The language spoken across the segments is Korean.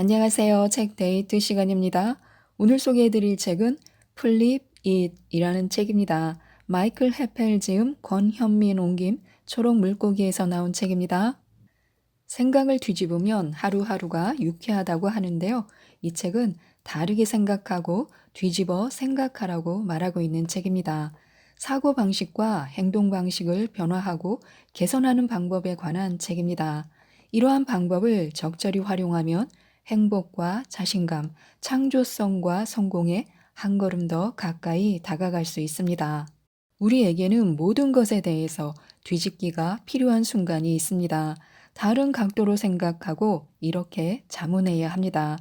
안녕하세요. 책 데이트 시간입니다. 오늘 소개해드릴 책은 플립 잇이라는 책입니다. 마이클 해펠 지음, 권현민 옮김, 초록 물고기에서 나온 책입니다. 생각을 뒤집으면 하루하루가 유쾌하다고 하는데요. 이 책은 다르게 생각하고 뒤집어 생각하라고 말하고 있는 책입니다. 사고방식과 행동방식을 변화하고 개선하는 방법에 관한 책입니다. 이러한 방법을 적절히 활용하면 행복과 자신감, 창조성과 성공에 한 걸음 더 가까이 다가갈 수 있습니다. 우리에게는 모든 것에 대해서 뒤집기가 필요한 순간이 있습니다. 다른 각도로 생각하고 이렇게 자문해야 합니다.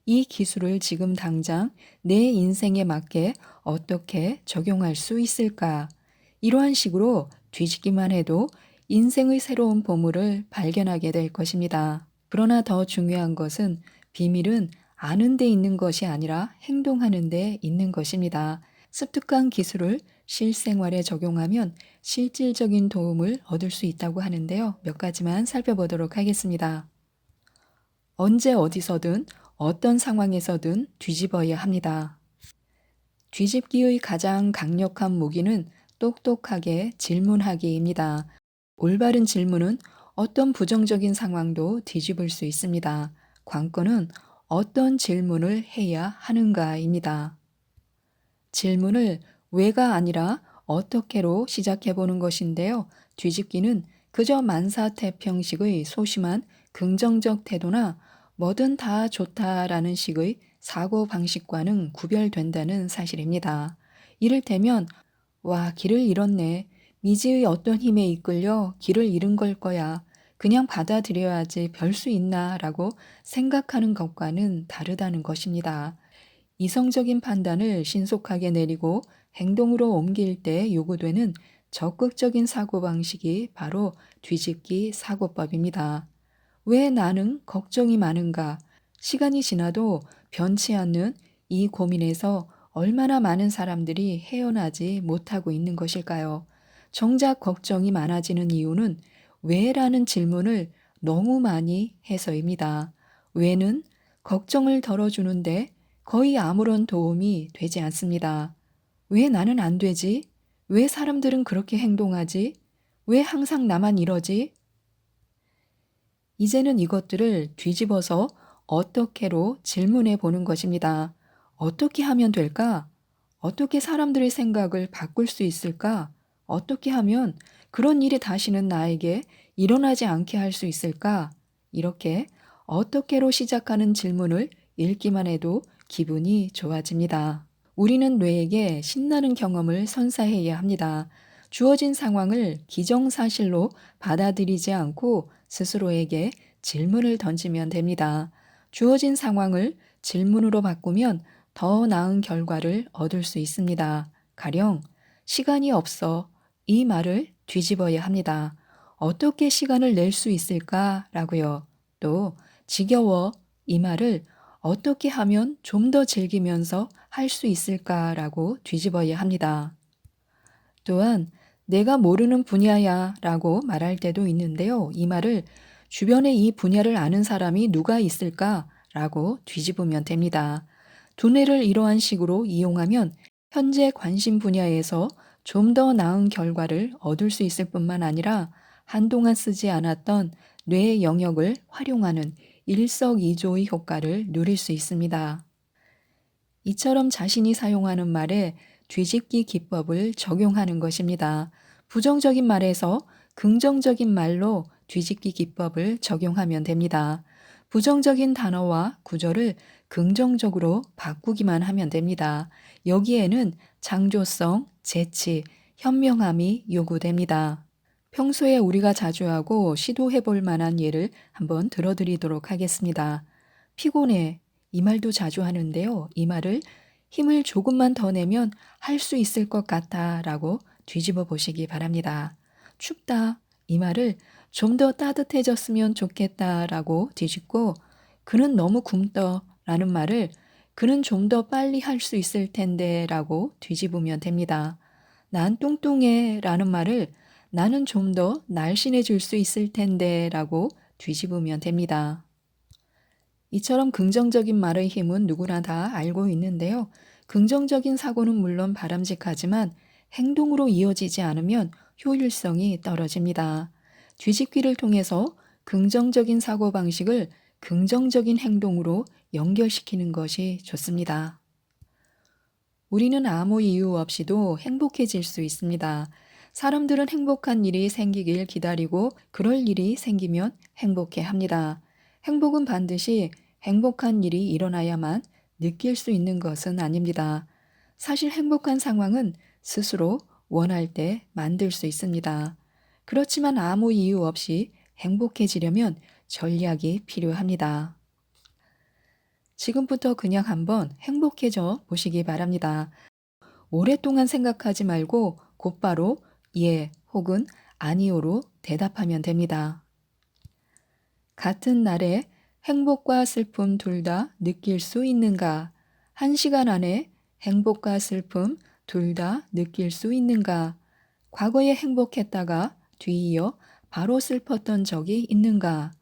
이 기술을 지금 당장 내 인생에 맞게 어떻게 적용할 수 있을까? 이러한 식으로 뒤집기만 해도 인생의 새로운 보물을 발견하게 될 것입니다. 그러나 더 중요한 것은 비밀은 아는 데 있는 것이 아니라 행동하는 데 있는 것입니다. 습득한 기술을 실생활에 적용하면 실질적인 도움을 얻을 수 있다고 하는데요. 몇 가지만 살펴보도록 하겠습니다. 언제 어디서든 어떤 상황에서든 뒤집어야 합니다. 뒤집기의 가장 강력한 무기는 똑똑하게 질문하기입니다. 올바른 질문은 어떤 부정적인 상황도 뒤집을 수 있습니다. 관건은 어떤 질문을 해야 하는가입니다. 질문을 왜가 아니라 어떻게로 시작해 보는 것인데요. 뒤집기는 그저 만사태평식의 소심한 긍정적 태도나 뭐든 다 좋다라는 식의 사고 방식과는 구별된다는 사실입니다. 이를테면 와, 길을 잃었네. 미지의 어떤 힘에 이끌려 길을 잃은 걸 거야. 그냥 받아들여야지 별 수 있나 라고 생각하는 것과는 다르다는 것입니다. 이성적인 판단을 신속하게 내리고 행동으로 옮길 때 요구되는 적극적인 사고방식이 바로 뒤집기 사고법입니다. 왜 나는 걱정이 많은가? 시간이 지나도 변치 않는 이 고민에서 얼마나 많은 사람들이 헤어나지 못하고 있는 것일까요? 정작 걱정이 많아지는 이유는 왜라는 질문을 너무 많이 해서입니다. 왜는 걱정을 덜어주는데 거의 아무런 도움이 되지 않습니다. 왜 나는 안 되지? 왜 사람들은 그렇게 행동하지? 왜 항상 나만 이러지? 이제는 이것들을 뒤집어서 어떻게로 질문해 보는 것입니다. 어떻게 하면 될까? 어떻게 사람들의 생각을 바꿀 수 있을까? 어떻게 하면 그런 일이 다시는 나에게 일어나지 않게 할 수 있을까? 이렇게 어떻게로 시작하는 질문을 읽기만 해도 기분이 좋아집니다. 우리는 뇌에게 신나는 경험을 선사해야 합니다. 주어진 상황을 기정사실로 받아들이지 않고 스스로에게 질문을 던지면 됩니다. 주어진 상황을 질문으로 바꾸면 더 나은 결과를 얻을 수 있습니다. 가령, 시간이 없어. 이 말을 뒤집어야 합니다. 어떻게 시간을 낼 수 있을까? 라고요. 또, 지겨워. 이 말을 어떻게 하면 좀 더 즐기면서 할 수 있을까라고 뒤집어야 합니다. 또한 내가 모르는 분야야 라고 말할 때도 있는데요. 이 말을 주변에 이 분야를 아는 사람이 누가 있을까? 라고 뒤집으면 됩니다. 두뇌를 이러한 식으로 이용하면 현재 관심 분야에서 좀 더 나은 결과를 얻을 수 있을 뿐만 아니라 한동안 쓰지 않았던 뇌의 영역을 활용하는 일석이조의 효과를 누릴 수 있습니다. 이처럼 자신이 사용하는 말에 뒤집기 기법을 적용하는 것입니다. 부정적인 말에서 긍정적인 말로 뒤집기 기법을 적용하면 됩니다. 부정적인 단어와 구절을 긍정적으로 바꾸기만 하면 됩니다. 여기에는 창조성, 재치, 현명함이 요구됩니다. 평소에 우리가 자주 하고 시도해 볼 만한 예를 한번 들어드리도록 하겠습니다. 피곤해. 이 말도 자주 하는데요. 이 말을 힘을 조금만 더 내면 할 수 있을 것 같아 라고 뒤집어 보시기 바랍니다. 춥다. 이 말을 좀 더 따뜻해졌으면 좋겠다 라고 뒤집고 그는 너무 굶떠 라는 말을 그는 좀 더 빨리 할 수 있을 텐데 라고 뒤집으면 됩니다. 난 뚱뚱해 라는 말을 나는 좀 더 날씬해질 수 있을 텐데 라고 뒤집으면 됩니다. 이처럼 긍정적인 말의 힘은 누구나 다 알고 있는데요. 긍정적인 사고는 물론 바람직하지만 행동으로 이어지지 않으면 효율성이 떨어집니다. 뒤집기를 통해서 긍정적인 사고 방식을 긍정적인 행동으로 연결시키는 것이 좋습니다. 우리는 아무 이유 없이도 행복해질 수 있습니다. 사람들은 행복한 일이 생기길 기다리고 그럴 일이 생기면 행복해 합니다. 행복은 반드시 행복한 일이 일어나야만 느낄 수 있는 것은 아닙니다. 사실 행복한 상황은 스스로 원할 때 만들 수 있습니다. 그렇지만 아무 이유 없이 행복해지려면 전략이 필요합니다. 지금부터 그냥 한번 행복해져 보시기 바랍니다. 오랫동안 생각하지 말고 곧바로 예 혹은 아니오로 대답하면 됩니다. 같은 날에 행복과 슬픔 둘 다 느낄 수 있는가? 1시간 안에 행복과 슬픔 둘 다 느낄 수 있는가? 과거에 행복했다가 뒤이어 바로 슬펐던 적이 있는가?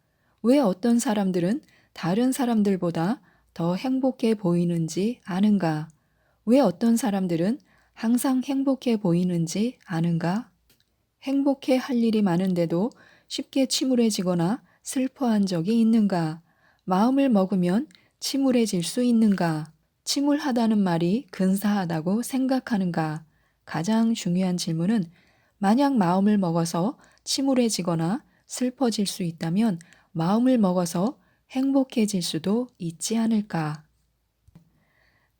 왜 어떤 사람들은 다른 사람들보다 더 행복해 보이는지 아는가? 왜 어떤 사람들은 항상 행복해 보이는지 아는가? 행복해 할 일이 많은데도 쉽게 침울해지거나 슬퍼한 적이 있는가? 마음을 먹으면 침울해질 수 있는가? 침울하다는 말이 근사하다고 생각하는가? 가장 중요한 질문은 만약 마음을 먹어서 침울해지거나 슬퍼질 수 있다면 마음을 먹어서 행복해질 수도 있지 않을까?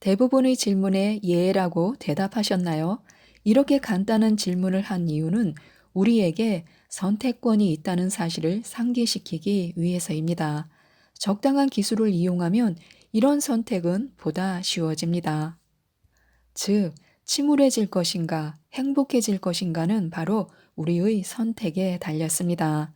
대부분의 질문에 예라고 대답하셨나요? 이렇게 간단한 질문을 한 이유는 우리에게 선택권이 있다는 사실을 상기시키기 위해서입니다. 적당한 기술을 이용하면 이런 선택은 보다 쉬워집니다. 즉, 침울해질 것인가, 행복해질 것인가는 바로 우리의 선택에 달렸습니다.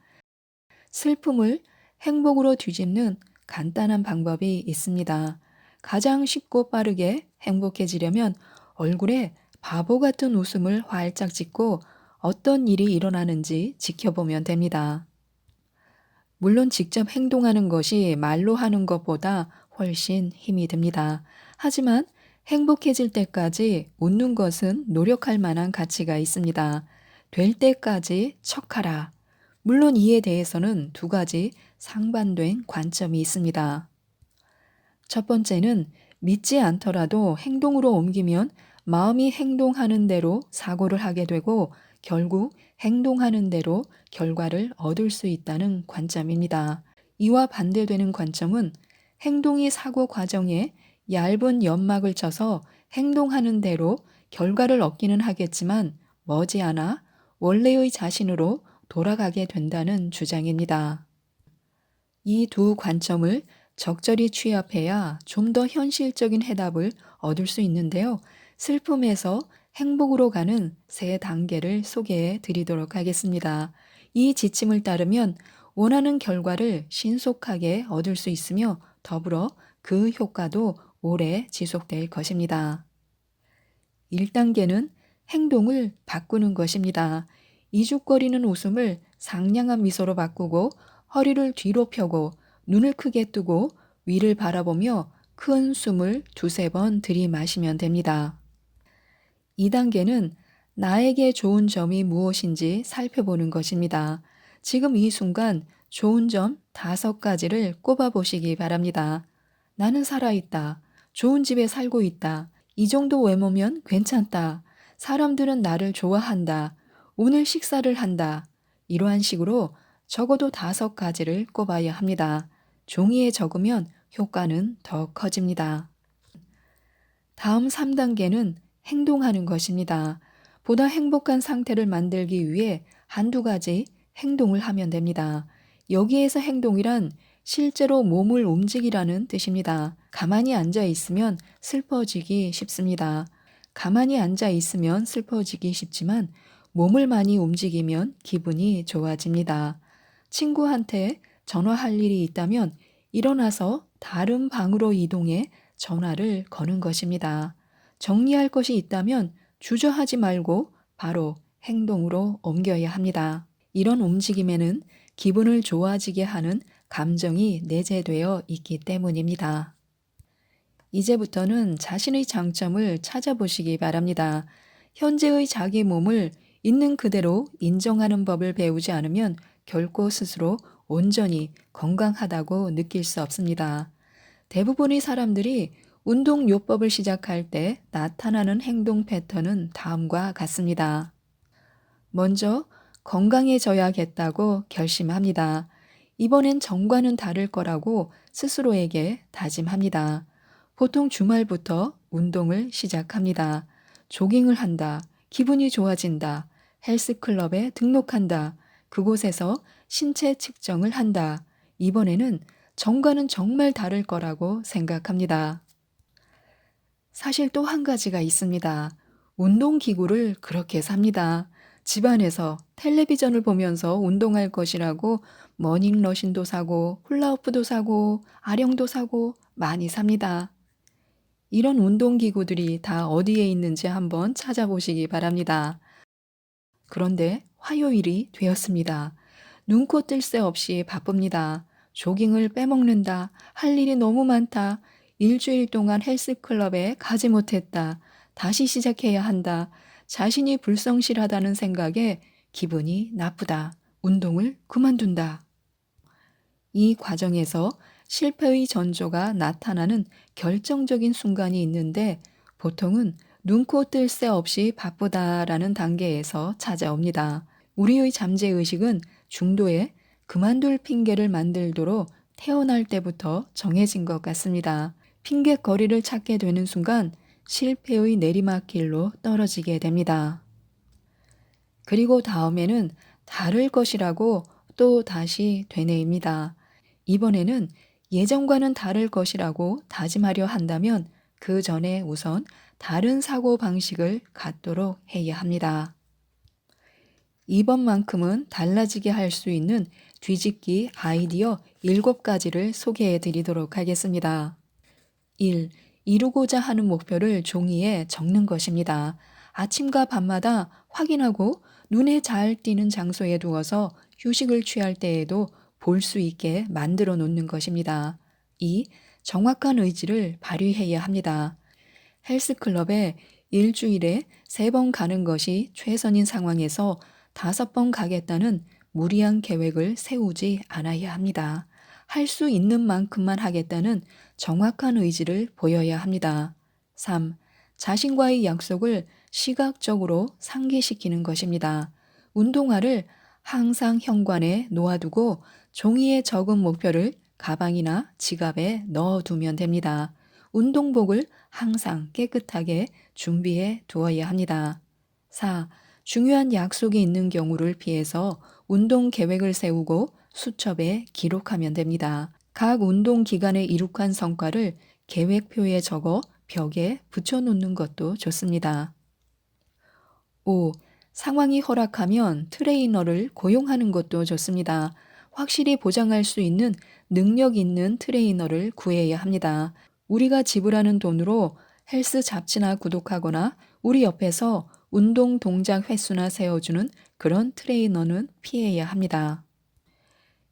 슬픔을 행복으로 뒤집는 간단한 방법이 있습니다. 가장 쉽고 빠르게 행복해지려면 얼굴에 바보 같은 웃음을 활짝 짓고 어떤 일이 일어나는지 지켜보면 됩니다. 물론 직접 행동하는 것이 말로 하는 것보다 훨씬 힘이 듭니다. 하지만 행복해질 때까지 웃는 것은 노력할 만한 가치가 있습니다. 될 때까지 척하라. 물론 이에 대해서는 두 가지 상반된 관점이 있습니다. 첫 번째는 믿지 않더라도 행동으로 옮기면 마음이 행동하는 대로 사고를 하게 되고 결국 행동하는 대로 결과를 얻을 수 있다는 관점입니다. 이와 반대되는 관점은 행동이 사고 과정에 얇은 연막을 쳐서 행동하는 대로 결과를 얻기는 하겠지만 머지않아 원래의 자신으로 돌아가게 된다는 주장입니다. 이 두 관점을 적절히 취합해야 좀 더 현실적인 해답을 얻을 수 있는데요. 슬픔에서 행복으로 가는 세 단계를 소개해 드리도록 하겠습니다. 이 지침을 따르면 원하는 결과를 신속하게 얻을 수 있으며 더불어 그 효과도 오래 지속될 것입니다. 1단계는 행동을 바꾸는 것입니다. 이죽거리는 웃음을 상냥한 미소로 바꾸고 허리를 뒤로 펴고 눈을 크게 뜨고 위를 바라보며 큰 숨을 두세 번 들이마시면 됩니다. 2단계는 나에게 좋은 점이 무엇인지 살펴보는 것입니다. 지금 이 순간 좋은 점 5가지를 꼽아보시기 바랍니다. 나는 살아있다. 좋은 집에 살고 있다. 이 정도 외모면 괜찮다. 사람들은 나를 좋아한다. 오늘 식사를 한다. 이러한 식으로 적어도 5가지를 꼽아야 합니다. 종이에 적으면 효과는 더 커집니다. 다음 3단계는 행동하는 것입니다. 보다 행복한 상태를 만들기 위해 한두 가지 행동을 하면 됩니다. 여기에서 행동이란 실제로 몸을 움직이라는 뜻입니다. 가만히 앉아 있으면 슬퍼지기 쉽습니다. 가만히 앉아 있으면 슬퍼지기 쉽지만 몸을 많이 움직이면 기분이 좋아집니다. 친구한테 전화할 일이 있다면 일어나서 다른 방으로 이동해 전화를 거는 것입니다. 정리할 것이 있다면 주저하지 말고 바로 행동으로 옮겨야 합니다. 이런 움직임에는 기분을 좋아지게 하는 감정이 내재되어 있기 때문입니다. 이제부터는 자신의 장점을 찾아보시기 바랍니다. 현재의 자기 몸을 있는 그대로 인정하는 법을 배우지 않으면 결코 스스로 온전히 건강하다고 느낄 수 없습니다. 대부분의 사람들이 운동 요법을 시작할 때 나타나는 행동 패턴은 다음과 같습니다. 먼저 건강해져야겠다고 결심합니다. 이번엔 전과는 다를 거라고 스스로에게 다짐합니다. 보통 주말부터 운동을 시작합니다. 조깅을 한다. 기분이 좋아진다. 헬스클럽에 등록한다. 그곳에서 신체 측정을 한다. 이번에는 전과는 정말 다를 거라고 생각합니다. 사실 또 한 가지가 있습니다. 운동기구를 그렇게 삽니다. 집안에서 텔레비전을 보면서 운동할 것이라고 머닝머신도 사고 훌라후프도 사고 아령도 사고 많이 삽니다. 이런 운동기구들이 다 어디에 있는지 한번 찾아보시기 바랍니다. 그런데 화요일이 되었습니다. 눈코 뜰 새 없이 바쁩니다. 조깅을 빼먹는다. 할 일이 너무 많다. 일주일 동안 헬스클럽에 가지 못했다. 다시 시작해야 한다. 자신이 불성실하다는 생각에 기분이 나쁘다. 운동을 그만둔다. 이 과정에서 실패의 전조가 나타나는 결정적인 순간이 있는데 보통은 눈코 뜰 새 없이 바쁘다라는 단계에서 찾아옵니다. 우리의 잠재의식은 중도에 그만둘 핑계를 만들도록 태어날 때부터 정해진 것 같습니다. 핑계거리를 찾게 되는 순간 실패의 내리막길로 떨어지게 됩니다. 그리고 다음에는 다를 것이라고 또 다시 되뇌입니다. 이번에는 예전과는 다를 것이라고 다짐하려 한다면 그 전에 우선 다른 사고 방식을 갖도록 해야 합니다. 이번만큼은 달라지게 할 수 있는 뒤집기 아이디어 7가지를 소개해 드리도록 하겠습니다. 1. 이루고자 하는 목표를 종이에 적는 것입니다. 아침과 밤마다 확인하고 눈에 잘 띄는 장소에 두어서 휴식을 취할 때에도 볼 수 있게 만들어 놓는 것입니다. 2. 정확한 의지를 발휘해야 합니다. 헬스클럽에 일주일에 3번 가는 것이 최선인 상황에서 5번 가겠다는 무리한 계획을 세우지 않아야 합니다. 할 수 있는 만큼만 하겠다는 정확한 의지를 보여야 합니다. 3. 자신과의 약속을 시각적으로 상기시키는 것입니다. 운동화를 항상 현관에 놓아두고 종이에 적은 목표를 가방이나 지갑에 넣어두면 됩니다. 운동복을 항상 깨끗하게 준비해 두어야 합니다. 4. 중요한 약속이 있는 경우를 피해서 운동 계획을 세우고 수첩에 기록하면 됩니다. 각 운동 기간에 이룩한 성과를 계획표에 적어 벽에 붙여놓는 것도 좋습니다. 5. 상황이 허락하면 트레이너를 고용하는 것도 좋습니다. 확실히 보장할 수 있는 능력 있는 트레이너를 구해야 합니다. 우리가 지불하는 돈으로 헬스 잡지나 구독하거나 우리 옆에서 운동 동작 횟수나 세워주는 그런 트레이너는 피해야 합니다.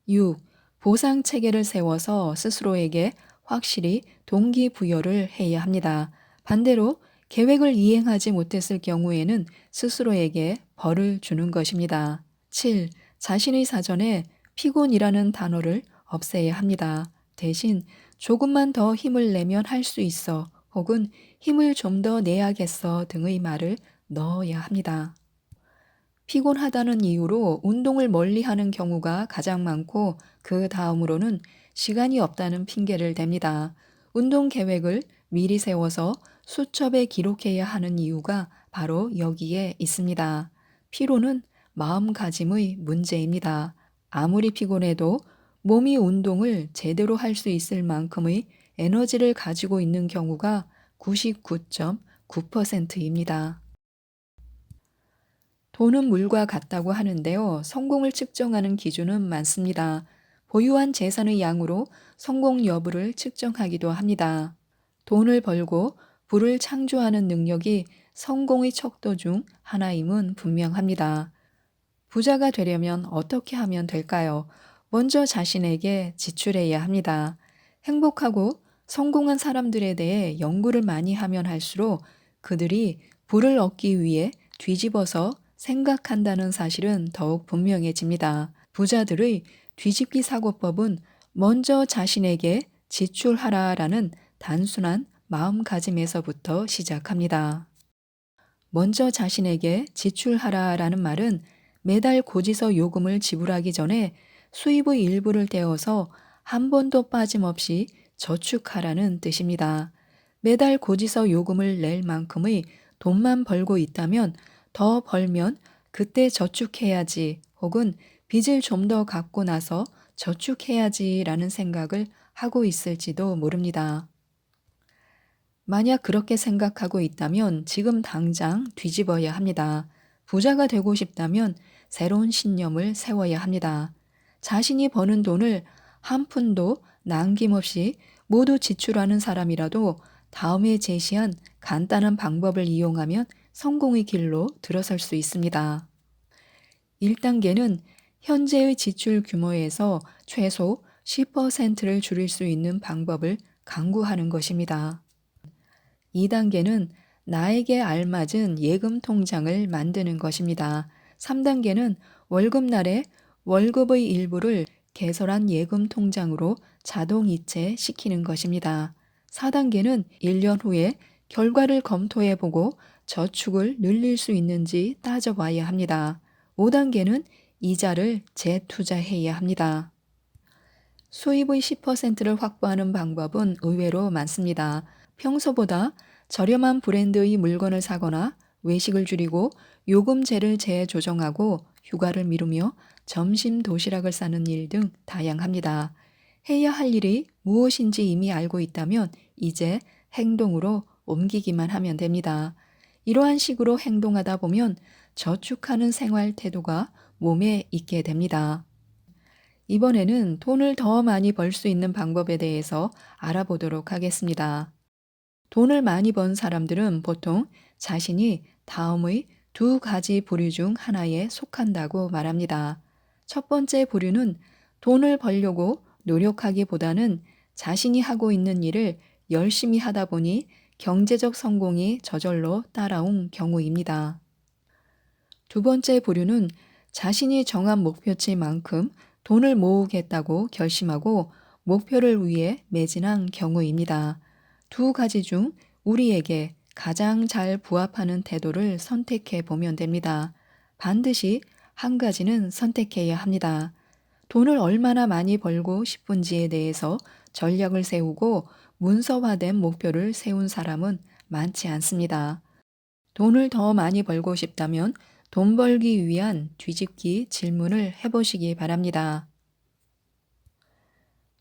6. 보상 체계를 세워서 스스로에게 확실히 동기부여를 해야 합니다. 반대로 계획을 이행하지 못했을 경우에는 스스로에게 벌을 주는 것입니다. 7. 자신의 사전에 피곤이라는 단어를 없애야 합니다. 대신 조금만 더 힘을 내면 할 수 있어 혹은 힘을 좀 더 내야겠어 등의 말을 넣어야 합니다. 피곤하다는 이유로 운동을 멀리하는 경우가 가장 많고 그 다음으로는 시간이 없다는 핑계를 댑니다. 운동 계획을 미리 세워서 수첩에 기록해야 하는 이유가 바로 여기에 있습니다. 피로는 마음가짐의 문제입니다. 아무리 피곤해도 몸이 운동을 제대로 할 수 있을 만큼의 에너지를 가지고 있는 경우가 99.9%입니다. 돈은 물과 같다고 하는데요. 성공을 측정하는 기준은 많습니다. 보유한 재산의 양으로 성공 여부를 측정하기도 합니다. 돈을 벌고 부를 창조하는 능력이 성공의 척도 중 하나임은 분명합니다. 부자가 되려면 어떻게 하면 될까요? 먼저 자신에게 지출해야 합니다. 행복하고 성공한 사람들에 대해 연구를 많이 하면 할수록 그들이 부를 얻기 위해 뒤집어서 생각한다는 사실은 더욱 분명해집니다. 부자들의 뒤집기 사고법은 먼저 자신에게 지출하라라는 단순한 마음가짐에서부터 시작합니다. 먼저 자신에게 지출하라라는 말은 매달 고지서 요금을 지불하기 전에 수입의 일부를 떼어서 한 번도 빠짐없이 저축하라는 뜻입니다. 매달 고지서 요금을 낼 만큼의 돈만 벌고 있다면 더 벌면 그때 저축해야지 혹은 빚을 좀 더 갚고 나서 저축해야지라는 생각을 하고 있을지도 모릅니다. 만약 그렇게 생각하고 있다면 지금 당장 뒤집어야 합니다. 부자가 되고 싶다면 새로운 신념을 세워야 합니다. 자신이 버는 돈을 한 푼도 남김없이 모두 지출하는 사람이라도 다음에 제시한 간단한 방법을 이용하면 성공의 길로 들어설 수 있습니다. 1단계는 현재의 지출 규모에서 최소 10%를 줄일 수 있는 방법을 강구하는 것입니다. 2단계는 나에게 알맞은 예금 통장을 만드는 것입니다. 3단계는 월급날에 월급의 일부를 개설한 예금 통장으로 자동 이체시키는 것입니다. 4단계는 1년 후에 결과를 검토해 보고 저축을 늘릴 수 있는지 따져봐야 합니다. 5단계는 이자를 재투자해야 합니다. 수입의 10%를 확보하는 방법은 의외로 많습니다. 평소보다 저렴한 브랜드의 물건을 사거나 외식을 줄이고 요금제를 재조정하고 휴가를 미루며 점심 도시락을 싸는 일 등 다양합니다. 해야 할 일이 무엇인지 이미 알고 있다면 이제 행동으로 옮기기만 하면 됩니다. 이러한 식으로 행동하다 보면 저축하는 생활 태도가 몸에 익게 됩니다. 이번에는 돈을 더 많이 벌 수 있는 방법에 대해서 알아보도록 하겠습니다. 돈을 많이 번 사람들은 보통 자신이 다음의 두 가지 부류 중 하나에 속한다고 말합니다. 첫 번째 부류는 돈을 벌려고 노력하기보다는 자신이 하고 있는 일을 열심히 하다 보니 경제적 성공이 저절로 따라온 경우입니다. 두 번째 부류는 자신이 정한 목표치만큼 돈을 모으겠다고 결심하고 목표를 위해 매진한 경우입니다. 두 가지 중 우리에게 가장 잘 부합하는 태도를 선택해 보면 됩니다. 반드시 한 가지는 선택해야 합니다. 돈을 얼마나 많이 벌고 싶은지에 대해서 전략을 세우고 문서화된 목표를 세운 사람은 많지 않습니다. 돈을 더 많이 벌고 싶다면 돈 벌기 위한 뒤집기 질문을 해보시기 바랍니다.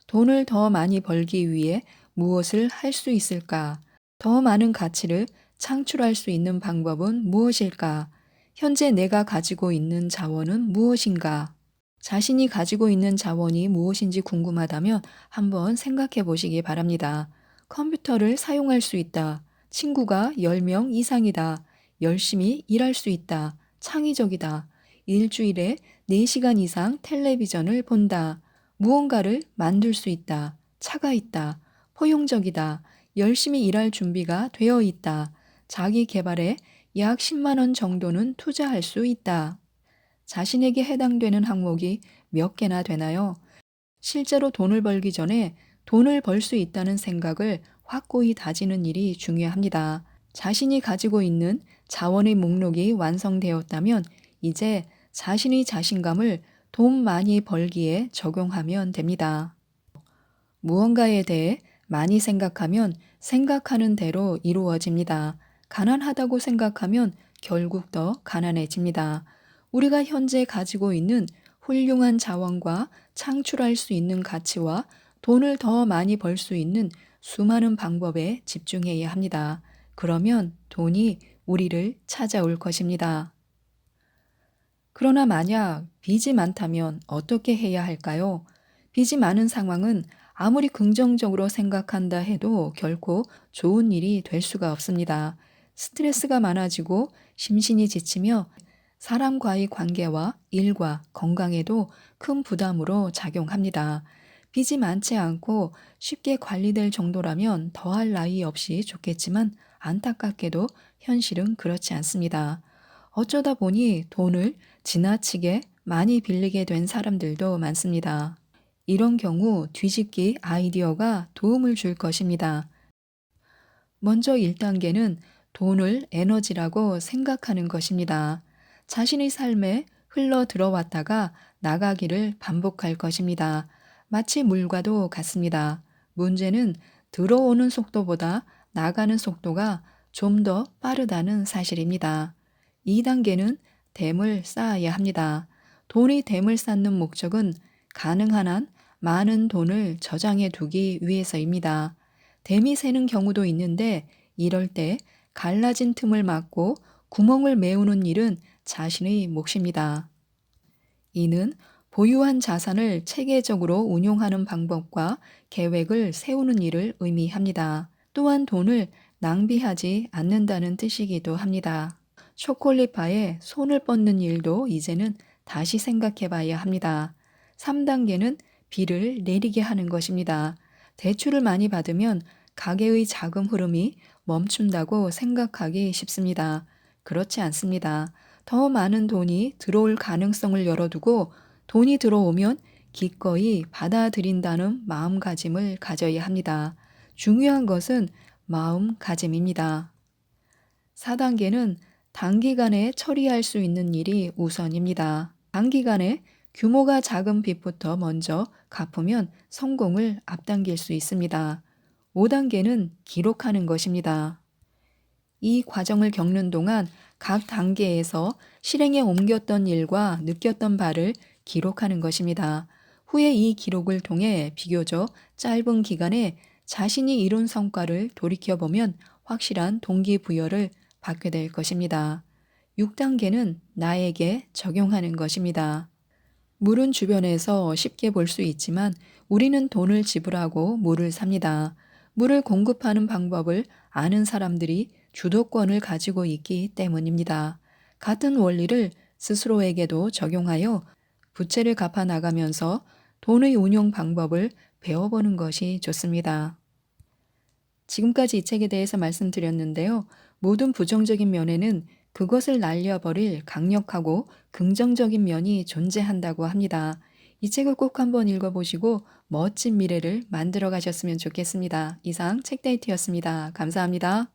돈을 더 많이 벌기 위해 무엇을 할 수 있을까? 더 많은 가치를 창출할 수 있는 방법은 무엇일까? 현재 내가 가지고 있는 자원은 무엇인가? 자신이 가지고 있는 자원이 무엇인지 궁금하다면 한번 생각해 보시기 바랍니다. 컴퓨터를 사용할 수 있다. 친구가 10명 이상이다. 열심히 일할 수 있다. 창의적이다. 일주일에 4시간 이상 텔레비전을 본다. 무언가를 만들 수 있다. 차가 있다. 포용적이다. 열심히 일할 준비가 되어 있다. 자기 개발에 약 10만 원 정도는 투자할 수 있다. 자신에게 해당되는 항목이 몇 개나 되나요? 실제로 돈을 벌기 전에 돈을 벌 수 있다는 생각을 확고히 다지는 일이 중요합니다. 자신이 가지고 있는 자원의 목록이 완성되었다면 이제 자신의 자신감을 돈 많이 벌기에 적용하면 됩니다. 무언가에 대해 많이 생각하면 생각하는 대로 이루어집니다. 가난하다고 생각하면 결국 더 가난해집니다. 우리가 현재 가지고 있는 훌륭한 자원과 창출할 수 있는 가치와 돈을 더 많이 벌 수 있는 수많은 방법에 집중해야 합니다. 그러면 돈이 우리를 찾아올 것입니다. 그러나 만약 빚이 많다면 어떻게 해야 할까요? 빚이 많은 상황은 아무리 긍정적으로 생각한다 해도 결코 좋은 일이 될 수가 없습니다. 스트레스가 많아지고 심신이 지치며 사람과의 관계와 일과 건강에도 큰 부담으로 작용합니다. 빚이 많지 않고 쉽게 관리될 정도라면 더할 나위 없이 좋겠지만 안타깝게도 현실은 그렇지 않습니다. 어쩌다 보니 돈을 지나치게 많이 빌리게 된 사람들도 많습니다. 이런 경우 뒤집기 아이디어가 도움을 줄 것입니다. 먼저 1단계는 돈을 에너지라고 생각하는 것입니다. 자신의 삶에 흘러 들어왔다가 나가기를 반복할 것입니다. 마치 물과도 같습니다. 문제는 들어오는 속도보다 나가는 속도가 좀 더 빠르다는 사실입니다. 2단계는 댐을 쌓아야 합니다. 돈이 댐을 쌓는 목적은 가능한 한 많은 돈을 저장해 두기 위해서입니다. 댐이 새는 경우도 있는데 이럴 때 갈라진 틈을 막고 구멍을 메우는 일은 자신의 몫입니다. 이는 보유한 자산을 체계적으로 운용하는 방법과 계획을 세우는 일을 의미합니다. 또한 돈을 낭비하지 않는다는 뜻이기도 합니다. 초콜릿바에 손을 뻗는 일도 이제는 다시 생각해 봐야 합니다. 3단계는 비를 내리게 하는 것입니다. 대출을 많이 받으면 가계의 자금 흐름이 멈춘다고 생각하기 쉽습니다. 그렇지 않습니다. 더 많은 돈이 들어올 가능성을 열어두고 돈이 들어오면 기꺼이 받아들인다는 마음가짐을 가져야 합니다. 중요한 것은 마음가짐입니다. 4단계는 단기간에 처리할 수 있는 일이 우선입니다. 단기간에 규모가 작은 빚부터 먼저 갚으면 성공을 앞당길 수 있습니다. 5단계는 기록하는 것입니다. 이 과정을 겪는 동안 각 단계에서 실행에 옮겼던 일과 느꼈던 바를 기록하는 것입니다. 후에 이 기록을 통해 비교적 짧은 기간에 자신이 이룬 성과를 돌이켜보면 확실한 동기부여를 받게 될 것입니다. 6단계는 나에게 적용하는 것입니다. 물은 주변에서 쉽게 볼 수 있지만 우리는 돈을 지불하고 물을 삽니다. 물을 공급하는 방법을 아는 사람들이 주도권을 가지고 있기 때문입니다. 같은 원리를 스스로에게도 적용하여 부채를 갚아 나가면서 돈의 운용 방법을 배워보는 것이 좋습니다. 지금까지 이 책에 대해서 말씀드렸는데요. 모든 부정적인 면에는 그것을 날려버릴 강력하고 긍정적인 면이 존재한다고 합니다. 이 책을 꼭 한번 읽어보시고 멋진 미래를 만들어 가셨으면 좋겠습니다. 이상 책데이트였습니다. 감사합니다.